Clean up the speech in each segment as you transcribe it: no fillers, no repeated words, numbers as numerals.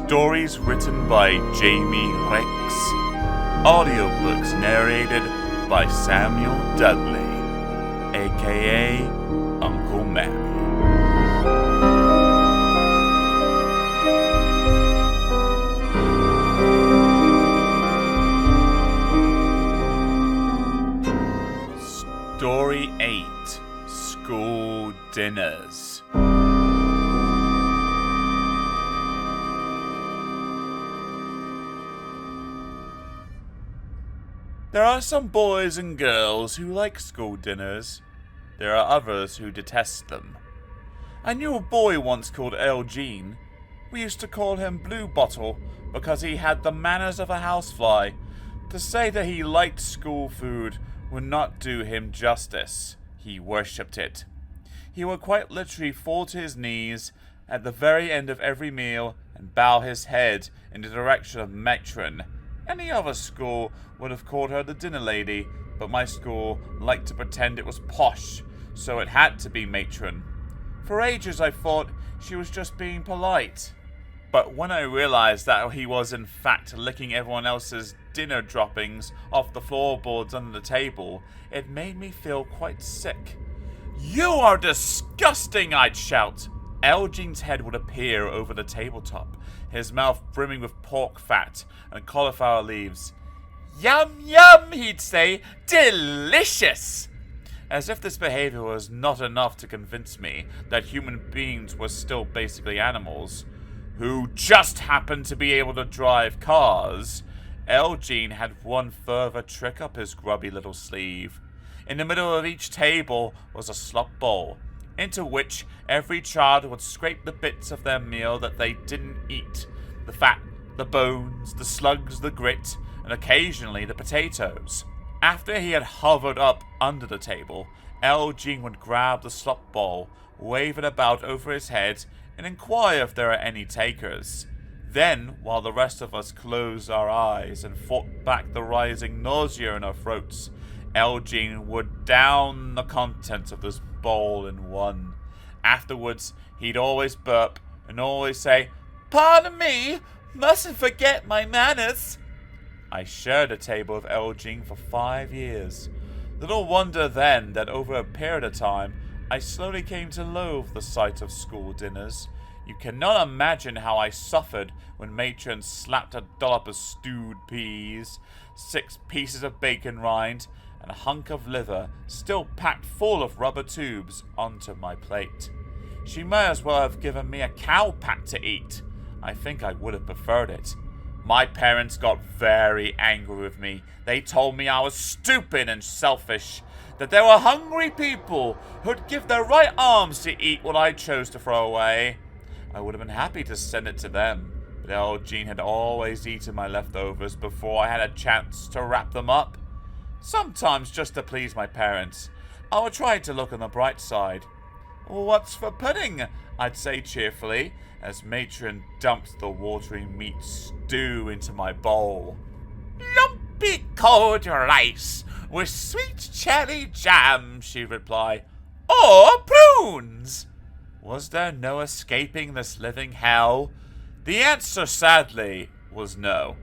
Stories written by Jamie Rex. Audiobooks narrated by Samuel Dudley, aka Uncle Mammy. Story 8: School Dinners. There are some boys and girls who like school dinners. There are others who detest them. I knew a boy once called Eugene. We used to call him Blue Bottle because he had the manners of a housefly. To say that he liked school food would not do him justice. He worshipped it. He would quite literally fall to his knees at the very end of every meal and bow his head in the direction of matron. Any other school would have called her the dinner lady, but my school liked to pretend it was posh, so it had to be matron. For ages I thought she was just being polite. But when I realized that he was in fact licking everyone else's dinner droppings off the floorboards under the table, it made me feel quite sick. "You are disgusting!" I'd shout. Eugene's head would appear over the tabletop, his mouth brimming with pork fat and cauliflower leaves. "Yum, yum," he'd say. "Delicious!" As if this behavior was not enough to convince me that human beings were still basically animals, who just happened to be able to drive cars, Eugene had one further trick up his grubby little sleeve. In the middle of each table was a slop bowl, into which every child would scrape the bits of their meal that they didn't eat, the fat, the bones, the slugs, the grit, and occasionally the potatoes. After he had hovered up under the table, Eugene would grab the slop bowl, wave it about over his head, and inquire if there are any takers. Then, while the rest of us closed our eyes and fought back the rising nausea in our throats, Eugene would down the contents of this bowl in one. Afterwards, he'd always burp and always say, "Pardon me, mustn't forget my manners." I shared a table with Eugene for 5 years. Little wonder then that over a period of time, I slowly came to loathe the sight of school dinners. You cannot imagine how I suffered when matron slapped a dollop of stewed peas, 6 pieces of bacon rind, and a hunk of liver, still packed full of rubber tubes, onto my plate. She may as well have given me a cow pat to eat. I think I would have preferred it. My parents got very angry with me. They told me I was stupid and selfish, that there were hungry people who'd give their right arms to eat what I chose to throw away. I would have been happy to send it to them, but Eugene had always eaten my leftovers before I had a chance to wrap them up. Sometimes, just to please my parents, I would try to look on the bright side. "What's for pudding?" I'd say cheerfully, as matron dumped the watery meat stew into my bowl. "Lumpy cold rice with sweet cherry jam," she'd reply. "Or prunes." Was there no escaping this living hell? The answer, sadly, was no.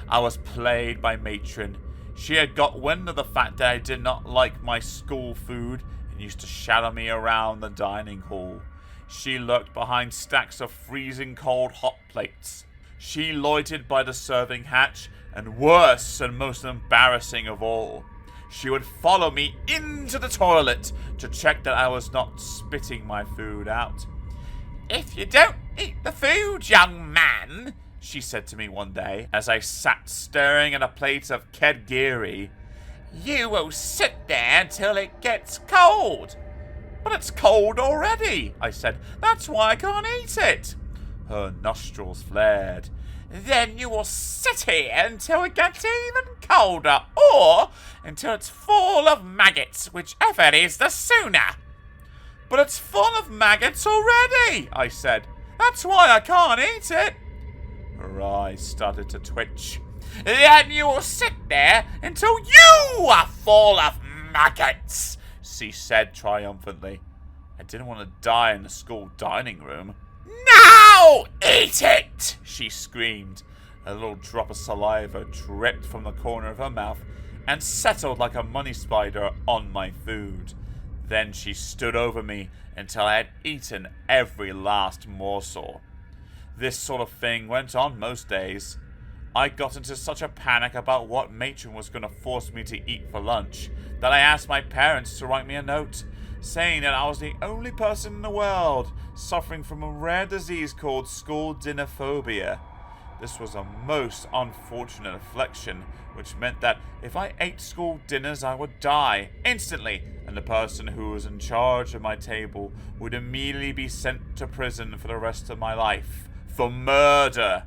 I was played by matron. She had got wind of the fact that I did not like my school food and used to shadow me around the dining hall. She lurked behind stacks of freezing cold hot plates. She loitered by the serving hatch, and worse and most embarrassing of all, she would follow me into the toilet to check that I was not spitting my food out. "If you don't eat the food, young man," she said to me one day, as I sat staring at a plate of kedgiri, "you will sit there until it gets cold." "But it's cold already," I said. "That's why I can't eat it." Her nostrils flared. "Then you will sit here until it gets even colder, or until it's full of maggots, whichever is the sooner." "But it's full of maggots already," I said. "That's why I can't eat it." Her eyes started to twitch. "Then you will sit there until you are full of maggots," she said triumphantly. I didn't want to die in the school dining room. "Now eat it!" she she screamed. A little drop of saliva dripped from the corner of her mouth and settled like a money spider on my food. Then she stood over me until I had eaten every last morsel. This sort of thing went on most days. I got into such a panic about what Matron was going to force me to eat for lunch that I asked my parents to write me a note, saying that I was the only person in the world suffering from a rare disease called school dinner phobia. This was a most unfortunate affliction, which meant that if I ate school dinners I would die instantly, and the person who was in charge of my table would immediately be sent to prison for the rest of my life for murder.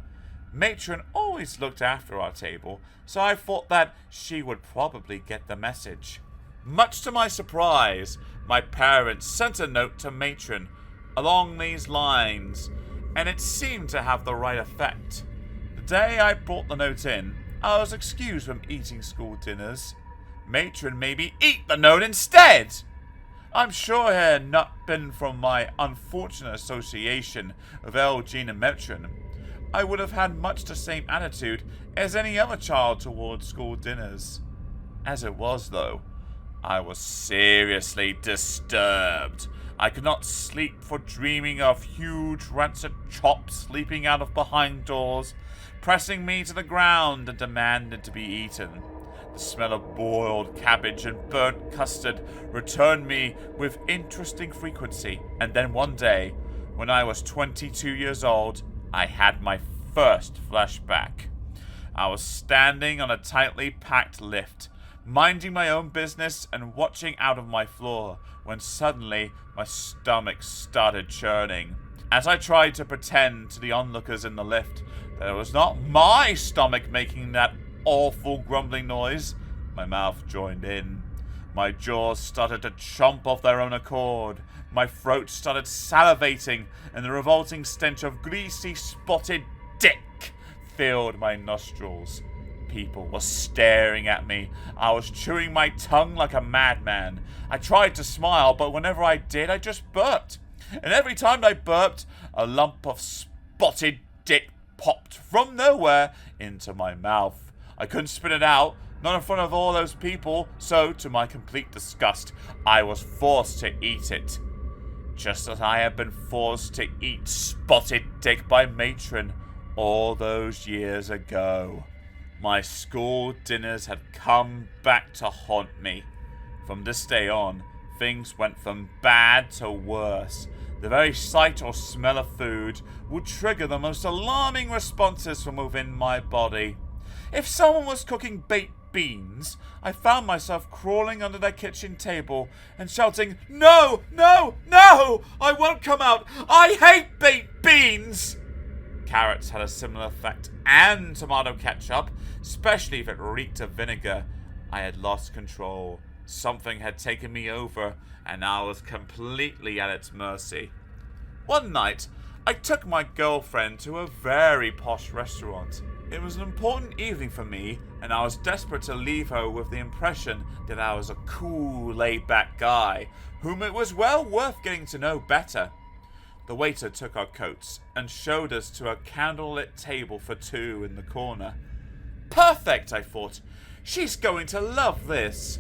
Matron always looked after our table, so I thought that she would probably get the message. Much to my surprise, my parents sent a note to Matron along these lines, and it seemed to have the right effect. The day I brought the note in, I was excused from eating school dinners. Matron made me eat the note instead! I'm sure it had not been from my unfortunate association of Elgene and Matron, I would have had much the same attitude as any other child towards school dinners. As it was, though, I was seriously disturbed. I could not sleep for dreaming of huge rancid chops leaping out of behind doors, pressing me to the ground and demanding to be eaten. The smell of boiled cabbage and burnt custard returned me with interesting frequency, and then one day, when I was 22 years old, I had my first flashback. I was standing on a tightly packed lift, minding my own business and watching out of my floor, when suddenly my stomach started churning. As I tried to pretend to the onlookers in the lift that it was not my stomach making that awful grumbling noise, my mouth joined in. My jaws started to chomp off their own accord. My throat started salivating, and the revolting stench of greasy, spotted dick filled my nostrils. People were staring at me. I was chewing my tongue like a madman. I tried to smile, but whenever I did, I just burped. And every time I burped, a lump of spotted dick popped from nowhere into my mouth. I couldn't spit it out, not in front of all those people, so, to my complete disgust, I was forced to eat it. Just as I had been forced to eat spotted dick by Matron all those years ago. My school dinners had come back to haunt me. From this day on, things went from bad to worse. The very sight or smell of food would trigger the most alarming responses from within my body. If someone was cooking baked beans, I found myself crawling under their kitchen table and shouting, "No, no, no! I won't come out! I hate baked beans!" Carrots had a similar effect, and tomato ketchup, especially if it reeked of vinegar. I had lost control. Something had taken me over, and I was completely at its mercy. One night, I took my girlfriend to a very posh restaurant. It was an important evening for me, and I was desperate to leave her with the impression that I was a cool, laid-back guy, whom it was well worth getting to know better. The waiter took our coats and showed us to a candlelit table for two in the corner. Perfect, I thought. She's going to love this.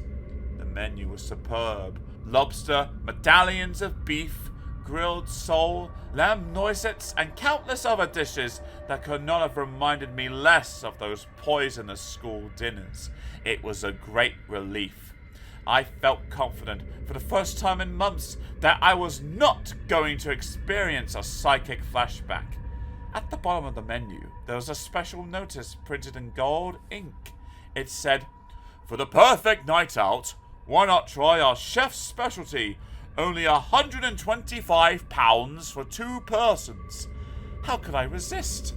The menu was superb. Lobster, medallions of beef, grilled sole, lamb noisettes, and countless other dishes that could not have reminded me less of those poisonous school dinners. It was a great relief. I felt confident for the first time in months that I was not going to experience a psychic flashback. At the bottom of the menu, there was a special notice printed in gold ink. It said, "For the perfect night out, why not try our chef's specialty? Only £125 for 2 persons." How could I resist?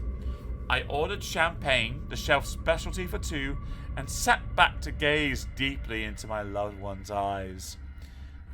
I ordered champagne, the chef's specialty for 2, and sat back to gaze deeply into my loved one's eyes.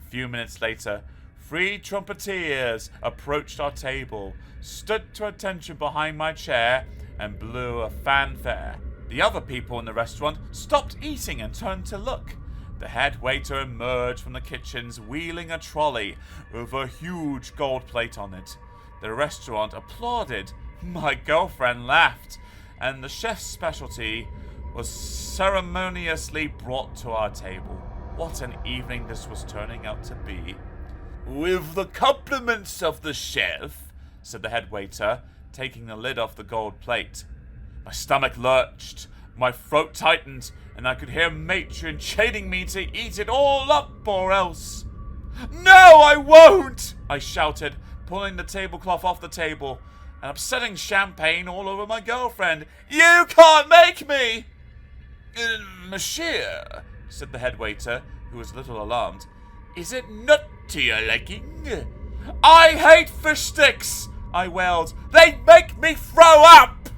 A few minutes later, 3 trumpeters approached our table, stood to attention behind my chair, and blew a fanfare. The other people in the restaurant stopped eating and turned to look. The head waiter emerged from the kitchens wheeling a trolley with a huge gold plate on it. The restaurant applauded, My girlfriend laughed, and the chef's specialty was ceremoniously brought to our table. What an evening this was turning out to be. "With the compliments of the chef," said the head waiter, taking the lid off the gold plate. My stomach lurched, my throat tightened, and I could hear Matron chaining me to eat it all up or else. "No, I won't!" I shouted, pulling the tablecloth off the table and upsetting champagne all over my girlfriend. "You can't make me!" "Monsieur," said the head waiter, who was a little alarmed, "is it not to your liking?" "I hate fish sticks!" I wailed. "They make me throw up!"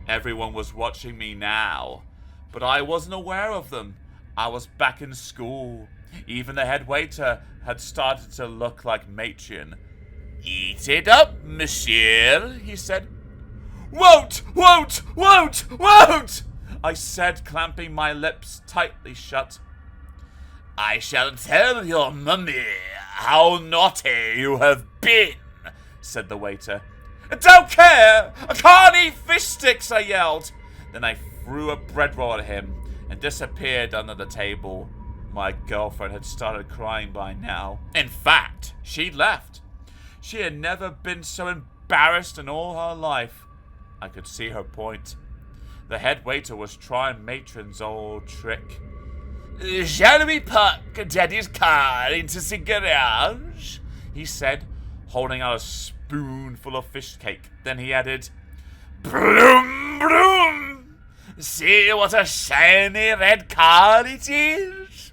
Everyone was watching me now, but I wasn't aware of them. I was back in school. Even the head waiter had started to look like Matron. "Eat it up, monsieur," he said. Won't! I said, clamping my lips tightly shut. "I shall tell your mummy how naughty you have been," said the waiter. "Don't care! I can't eat fish sticks," I yelled. Then I threw a bread roll at him and disappeared under the table. My girlfriend had started crying by now. In fact, she'd left. She had never been so embarrassed in all her life. I could see her point. The head waiter was trying Matron's old trick. "Shall we park Daddy's car into the garage?" he said, holding out a spoonful of fish cake. Then he added, "Bloom, bloom! See what a shiny red car it is!"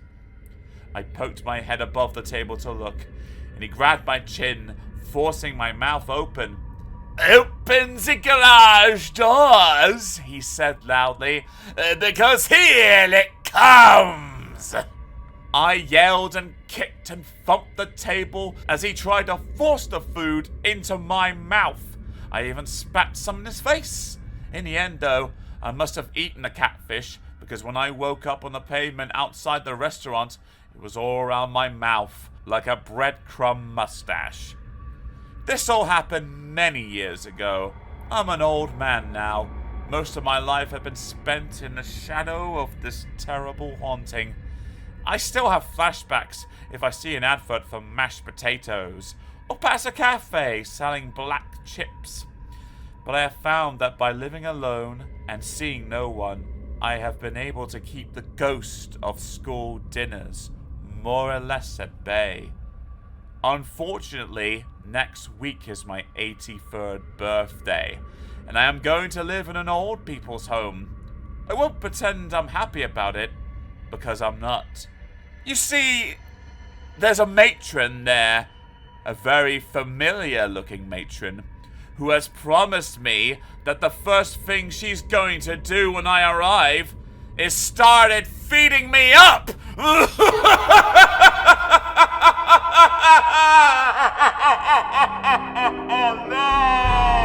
I poked my head above the table to look, and he grabbed my chin, forcing my mouth open. "Open the garage doors," he said loudly, "because here it comes!" I yelled and kicked and thumped the table as he tried to force the food into my mouth. I even spat some in his face. In the end, though, I must have eaten the catfish, because when I woke up on the pavement outside the restaurant, it was all around my mouth, like a breadcrumb mustache. This all happened many years ago. I'm an old man now. Most of my life had been spent in the shadow of this terrible haunting. I still have flashbacks if I see an advert for mashed potatoes, or pass a cafe selling black chips. But I have found that by living alone and seeing no one, I have been able to keep the ghost of school dinners more or less at bay. Unfortunately, next week is my 83rd birthday, and I am going to live in an old people's home. I won't pretend I'm happy about it, because I'm not. You see, there's a matron there, a very familiar-looking matron, who has promised me that the first thing she's going to do when I arrive is started feeding me up! Oh no!